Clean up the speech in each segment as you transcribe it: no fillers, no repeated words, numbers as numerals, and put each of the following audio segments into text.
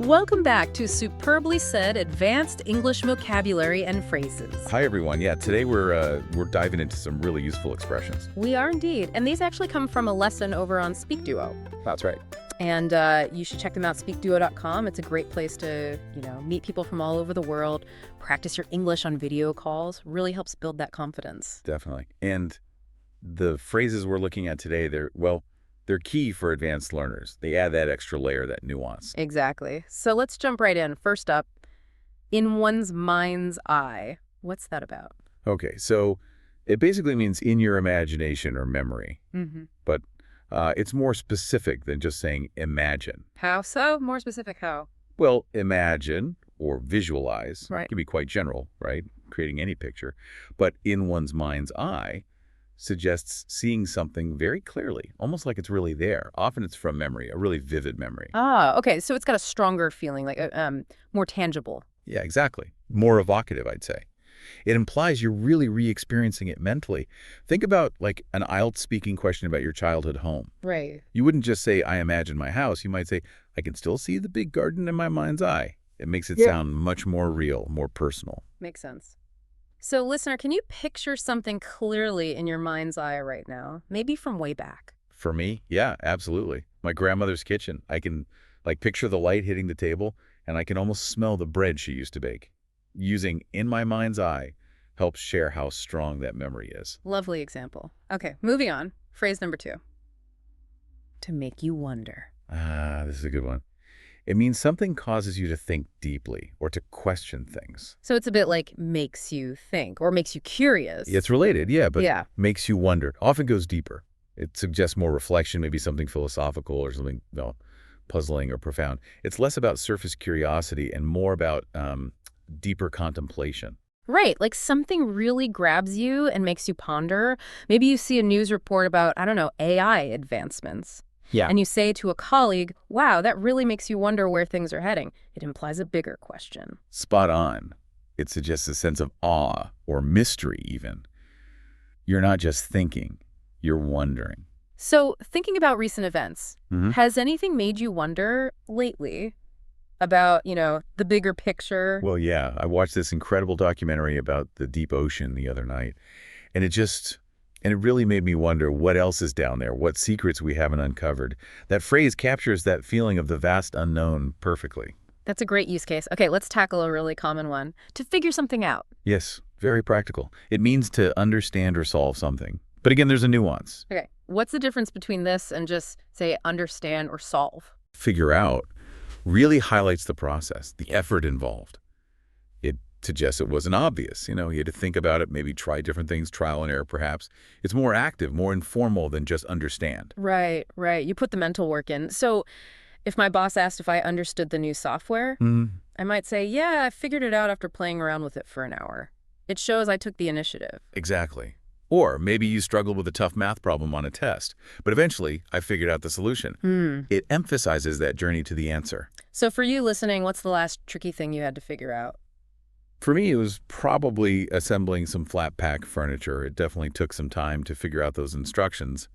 Welcome back to Superbly Said Advanced English Vocabulary and Phrases. Hi, everyone. Yeah, today we're diving into some really useful expressions. We are indeed, and these actually come from a lesson over on SpeakDuo. That's right. And you should check them out, SpeakDuo.com. It's a great place to, meet people from all over the world, practice your English on video calls. Really helps build that confidence. Definitely. And the phrases we're looking at today, they're key for advanced learners. They add that extra layer, that nuance. Exactly. So let's jump right in. First up, in one's mind's eye. What's that about? Okay, so it basically means in your imagination or memory. But it's more specific than just saying imagine. How so? More specific how? Well, imagine or visualize Right. can be quite general, right? Creating any picture. But in one's mind's eye suggests seeing something very clearly, almost like it's really there. Often it's from memory, a really vivid memory. Ah, okay. So it's got a stronger feeling, like more tangible. Yeah, exactly. More evocative, I'd say. It implies you're really re-experiencing it mentally. Think about like an IELTS speaking question about your childhood home. Right. You wouldn't just say, I imagine my house. You might say, I can still see the big garden in my mind's eye. It makes it sound much more real, more personal. Makes sense. So, listener, can you picture something clearly in your mind's eye right now? Maybe from way back. For me, yeah, absolutely. My grandmother's kitchen. I can picture the light hitting the table, and I can almost smell the bread she used to bake. Using in my mind's eye helps share how strong that memory is. Lovely example. Okay, moving on. Phrase number 2. To make you wonder. Ah, this is a good one. It means something causes you to think deeply or to question things. So it's a bit like makes you think or makes you curious. It's related, yeah, but Yeah. makes you wonder. Often goes deeper. It suggests more reflection, maybe something philosophical or something puzzling or profound. It's less about surface curiosity and more about deeper contemplation. Right, like something really grabs you and makes you ponder. Maybe you see a news report about, AI advancements. Yeah. And you say to a colleague, wow, that really makes you wonder where things are heading. It implies a bigger question. Spot on. It suggests a sense of awe or mystery even. You're not just thinking, you're wondering. So thinking about recent events, has anything made you wonder lately about, the bigger picture? Well, yeah, I watched this incredible documentary about the deep ocean the other night, and it really made me wonder what else is down there, what secrets we haven't uncovered. That phrase captures that feeling of the vast unknown perfectly. That's a great use case. Okay, let's tackle a really common one. To figure something out. Yes, very practical. It means to understand or solve something. But again, there's a nuance. Okay, what's the difference between this and just, say, understand or solve? Figure out really highlights the process, the effort involved. It suggests it wasn't obvious. You had to think about it, maybe try different things, trial and error perhaps. It's more active, more informal than just understand. Right. You put the mental work in. So if my boss asked if I understood the new software, I might say, yeah, I figured it out after playing around with it for an hour. It shows I took the initiative. Exactly. Or maybe you struggled with a tough math problem on a test, but eventually I figured out the solution. It emphasizes that journey to the answer. So for you listening, what's the last tricky thing you had to figure out? For me, it was probably assembling some flat pack furniture. It definitely took some time to figure out those instructions.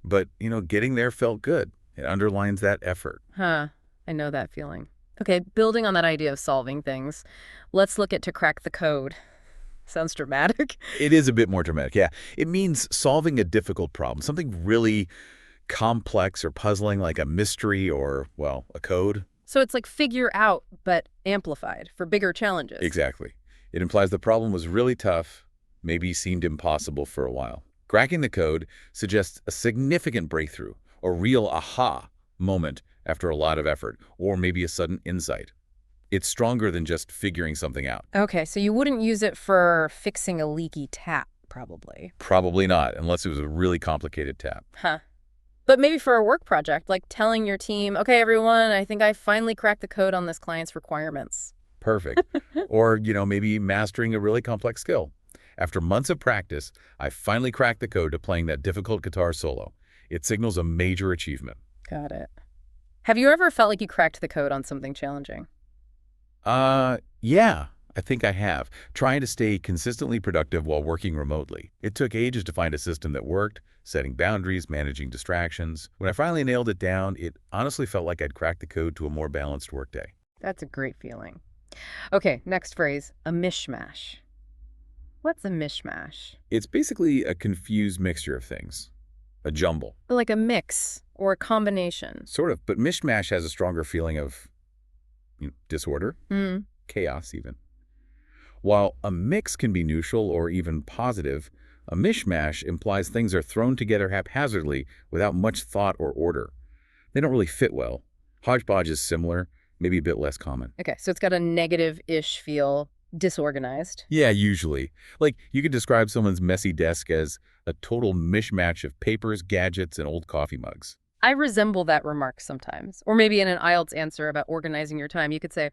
But, getting there felt good. It underlines that effort. I know that feeling. Okay, building on that idea of solving things, let's look at to crack the code. Sounds dramatic. It is a bit more dramatic, yeah. It means solving a difficult problem, something really complex or puzzling like a mystery or, a code. So it's like figure out, but amplified for bigger challenges. Exactly. It implies the problem was really tough, maybe seemed impossible for a while. Cracking the code suggests a significant breakthrough, a real aha moment after a lot of effort, or maybe a sudden insight. It's stronger than just figuring something out. Okay, so you wouldn't use it for fixing a leaky tap, probably. Probably not, unless it was a really complicated tap. But maybe for a work project, like telling your team, okay, everyone, I think I finally cracked the code on this client's requirements. Perfect. Or, maybe mastering a really complex skill. After months of practice, I finally cracked the code to playing that difficult guitar solo. It signals a major achievement. Got it. Have you ever felt like you cracked the code on something challenging? Yeah, I think I have. Trying to stay consistently productive while working remotely. It took ages to find a system that worked, setting boundaries, managing distractions. When I finally nailed it down, it honestly felt like I'd cracked the code to a more balanced workday. That's a great feeling. Okay, next phrase, a mishmash. What's a mishmash? It's basically a confused mixture of things, a jumble. Like a mix or a combination. Sort of, but mishmash has a stronger feeling of disorder, Hmm. chaos even. While a mix can be neutral or even positive, a mishmash implies things are thrown together haphazardly without much thought or order. They don't really fit well. Hodgepodge is similar, maybe a bit less common. Okay, so it's got a negative-ish feel, disorganized. Yeah, usually. Like, you could describe someone's messy desk as a total mishmash of papers, gadgets, and old coffee mugs. I resemble that remark sometimes. Or maybe in an IELTS answer about organizing your time, you could say,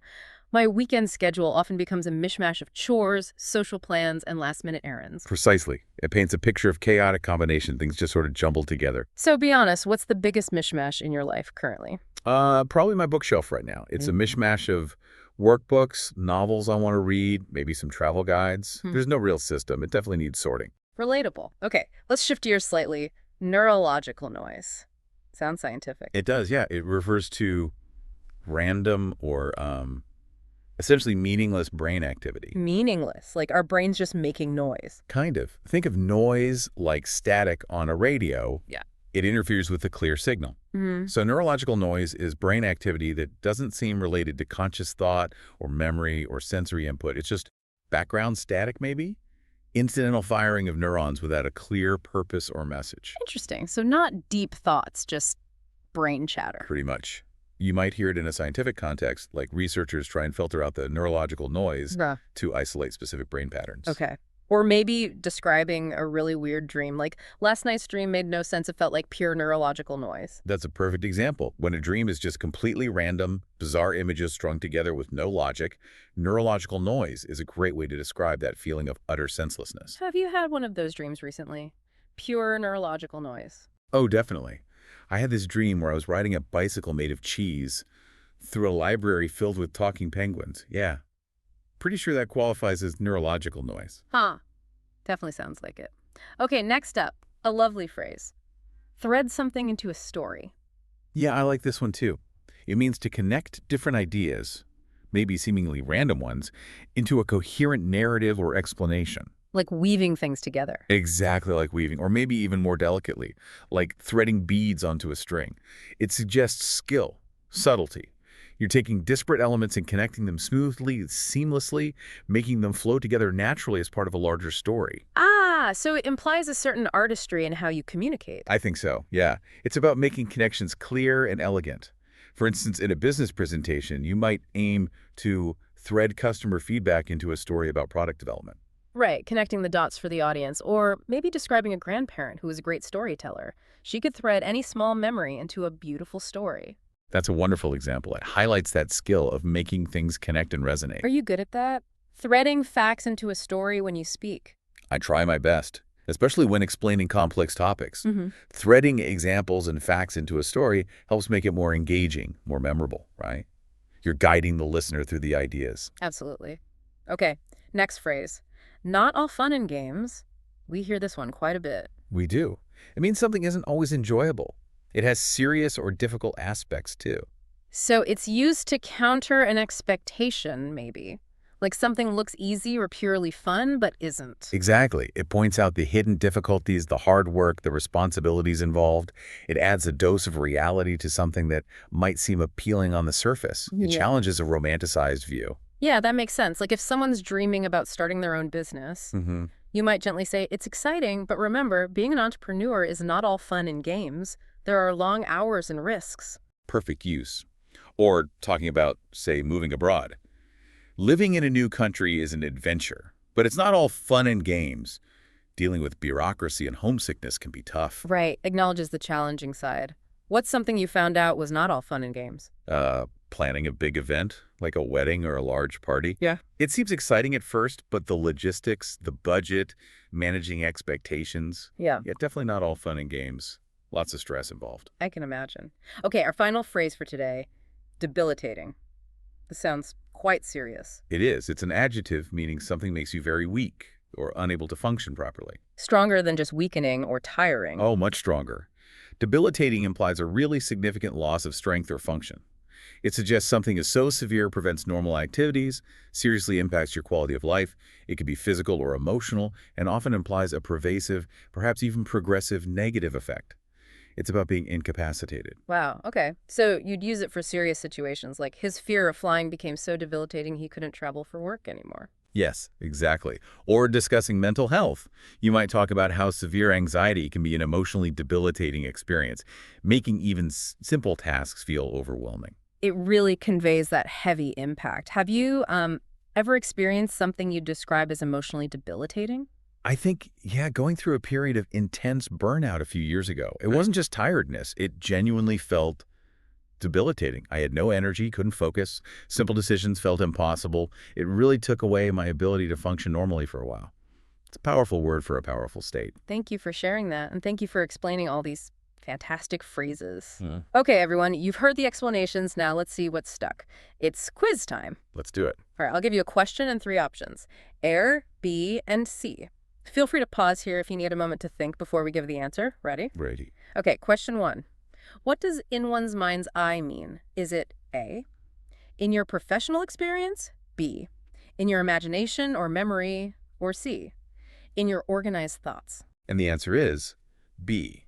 my weekend schedule often becomes a mishmash of chores, social plans, and last-minute errands. Precisely. It paints a picture of chaotic combination, things just sort of jumbled together. So be honest, what's the biggest mishmash in your life currently? Probably my bookshelf right now. It's a mishmash of workbooks, novels I want to read, maybe some travel guides. There's no real system. It definitely needs sorting. Relatable. Okay, let's shift gears slightly. Neurological noise. Sounds scientific. It does, yeah. It refers to random or essentially meaningless brain activity. Meaningless, like our brain's just making noise. Kind of. Think of noise like static on a radio. Yeah. It interferes with a clear signal. So neurological noise is brain activity that doesn't seem related to conscious thought or memory or sensory input. It's just background static, maybe? Incidental firing of neurons without a clear purpose or message. Interesting. So not deep thoughts, just brain chatter. Pretty much. You might hear it in a scientific context, like researchers try and filter out the neurological noise Yeah. to isolate specific brain patterns. Okay. Or maybe describing a really weird dream. Like, last night's dream made no sense. It felt like pure neurological noise. That's a perfect example. When a dream is just completely random, bizarre images strung together with no logic, neurological noise is a great way to describe that feeling of utter senselessness. Have you had one of those dreams recently? Pure neurological noise. Oh, definitely. I had this dream where I was riding a bicycle made of cheese through a library filled with talking penguins. Yeah. Pretty sure that qualifies as neurological noise. Huh. Definitely sounds like it. Okay, next up, a lovely phrase. Thread something into a story. Yeah, I like this one too. It means to connect different ideas, maybe seemingly random ones, into a coherent narrative or explanation. Like weaving things together. Exactly like weaving, or maybe even more delicately, like threading beads onto a string. It suggests skill, subtlety. You're taking disparate elements and connecting them smoothly, seamlessly, making them flow together naturally as part of a larger story. Ah, so it implies a certain artistry in how you communicate. I think so, yeah. It's about making connections clear and elegant. For instance, in a business presentation, you might aim to thread customer feedback into a story about product development. Right, connecting the dots for the audience, or maybe describing a grandparent who is a great storyteller. She could thread any small memory into a beautiful story. That's a wonderful example. It highlights that skill of making things connect and resonate. Are you good at that? Threading facts into a story when you speak. I try my best, especially when explaining complex topics. Mm-hmm. Threading examples and facts into a story helps make it more engaging, more memorable, right? You're guiding the listener through the ideas. Absolutely. Okay, next phrase. Not all fun and games. We hear this one quite a bit. We do. It means something isn't always enjoyable. It has serious or difficult aspects, too. So it's used to counter an expectation, maybe. Like something looks easy or purely fun, but isn't. Exactly. It points out the hidden difficulties, the hard work, the responsibilities involved. It adds a dose of reality to something that might seem appealing on the surface. It Yeah. challenges a romanticized view. Yeah, that makes sense. Like if someone's dreaming about starting their own business, you might gently say, it's exciting, but remember, being an entrepreneur is not all fun and games. There are long hours and risks. Perfect use. Or talking about, say, moving abroad. Living in a new country is an adventure, but it's not all fun and games. Dealing with bureaucracy and homesickness can be tough. Right, acknowledges the challenging side. What's something you found out was not all fun and games? Planning a big event, like a wedding or a large party. Yeah. It seems exciting at first, but the logistics, the budget, managing expectations, Yeah, definitely not all fun and games. Lots of stress involved. I can imagine. Okay, our final phrase for today, debilitating. This sounds quite serious. It is. It's an adjective meaning something makes you very weak or unable to function properly. Stronger than just weakening or tiring. Oh, much stronger. Debilitating implies a really significant loss of strength or function. It suggests something is so severe prevents normal activities, seriously impacts your quality of life. It could be physical or emotional, and often implies a pervasive, perhaps even progressive negative effect. It's about being incapacitated. Wow, okay. So you'd use it for serious situations, like his fear of flying became so debilitating he couldn't travel for work anymore. Yes, exactly. Or discussing mental health. You might talk about how severe anxiety can be an emotionally debilitating experience, making even simple tasks feel overwhelming. It really conveys that heavy impact. Have you ever experienced something you'd describe as emotionally debilitating? I think, yeah, going through a period of intense burnout a few years ago, it wasn't just tiredness. It genuinely felt debilitating. I had no energy, couldn't focus. Simple decisions felt impossible. It really took away my ability to function normally for a while. It's a powerful word for a powerful state. Thank you for sharing that, and thank you for explaining all these fantastic phrases. Hmm. Okay, everyone, you've heard the explanations. Now let's see what's stuck. It's quiz time. Let's do it. All right, I'll give you a question and 3 options. A, B, and C. Feel free to pause here if you need a moment to think before we give the answer. Ready? Ready. Okay, question 1. What does in one's mind's eye mean? Is it A, in your professional experience, B, in your imagination or memory, or C, in your organized thoughts? And the answer is B.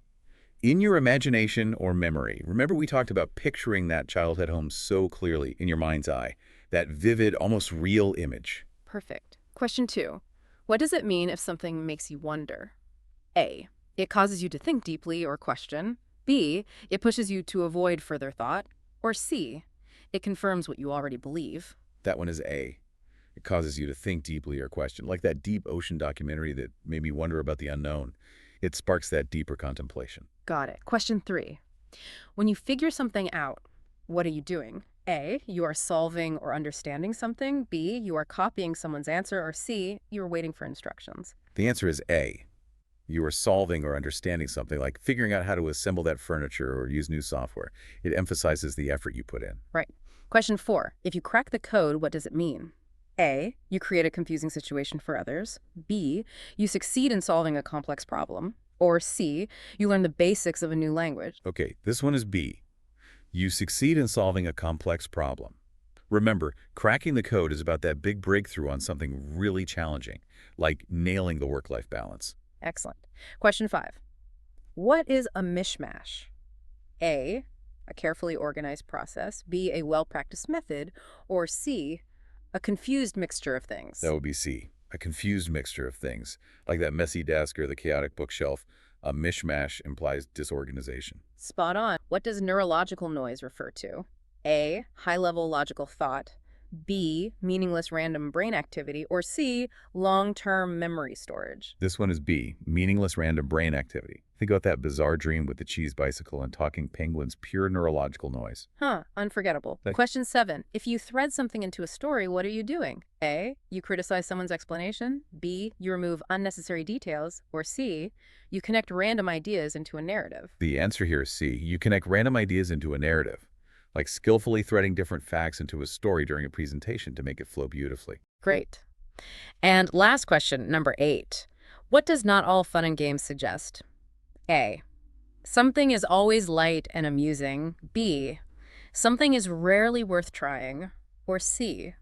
In your imagination or memory. Remember we talked about picturing that childhood home so clearly in your mind's eye, that vivid, almost real image. Perfect. Question 2. What does it mean if something makes you wonder? A, it causes you to think deeply or question. B, it pushes you to avoid further thought. Or C, it confirms what you already believe. That one is A. It causes you to think deeply or question, like that deep ocean documentary that made me wonder about the unknown. It sparks that deeper contemplation. Got it. Question 3. When you figure something out, what are you doing? A, you are solving or understanding something. B, you are copying someone's answer. Or C, you are waiting for instructions. The answer is A. You are solving or understanding something, like figuring out how to assemble that furniture or use new software. It emphasizes the effort you put in. Right. Question 4. If you crack the code, what does it mean? A, you create a confusing situation for others. B, you succeed in solving a complex problem. Or C, you learn the basics of a new language. Okay, this one is B. You succeed in solving a complex problem. Remember, cracking the code is about that big breakthrough on something really challenging, like nailing the work-life balance. Excellent. Question 5. What is a mishmash? A, a carefully organized process. B, a well-practiced method. Or C, a confused mixture of things. That would be C. A confused mixture of things, like that messy desk or the chaotic bookshelf. A mishmash implies disorganization. Spot on. What does neurological noise refer to? A, high-level logical thought. B, meaningless random brain activity. Or C, long-term memory storage. This one is B, meaningless random brain activity. Think about that bizarre dream with the cheese bicycle and talking penguins, pure neurological noise. Huh, unforgettable. Question 7. If you thread something into a story, what are you doing? A, you criticize someone's explanation. B, you remove unnecessary details. Or C, you connect random ideas into a narrative. The answer here is C. You connect random ideas into a narrative, like skillfully threading different facts into a story during a presentation to make it flow beautifully. Great. And last question, number 8. What does not all fun and games suggest? A, something is always light and amusing. B, something is rarely worth trying. Or C,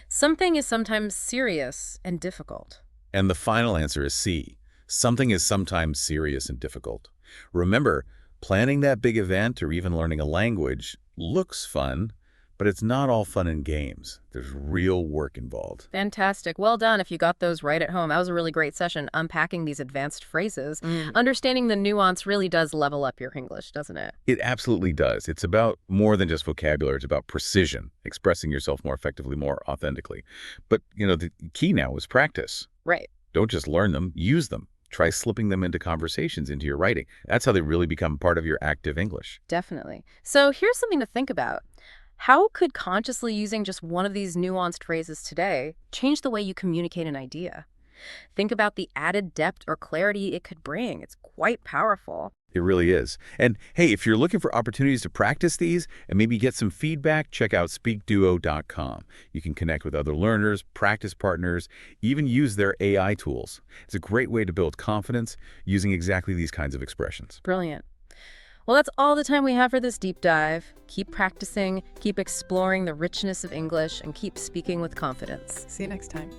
something is sometimes serious and difficult. And the final answer is C. Something is sometimes serious and difficult. Remember, planning that big event or even learning a language looks fun, but it's not all fun and games. There's real work involved. Fantastic. Well done if you got those right at home. That was a really great session unpacking these advanced phrases. Understanding the nuance really does level up your English, doesn't it? It absolutely does. It's about more than just vocabulary. It's about precision, expressing yourself more effectively, more authentically. But, the key now is practice. Right. Don't just learn them, use them. Try slipping them into conversations, into your writing. That's how they really become part of your active English. Definitely. So here's something to think about. How could consciously using just one of these nuanced phrases today change the way you communicate an idea? Think about the added depth or clarity it could bring. It's quite powerful. It really is. And hey, if you're looking for opportunities to practice these and maybe get some feedback, check out SpeakDuo.com. You can connect with other learners, practice partners, even use their AI tools. It's a great way to build confidence using exactly these kinds of expressions. Brilliant. Well, that's all the time we have for this deep dive. Keep practicing, keep exploring the richness of English, and keep speaking with confidence. See you next time.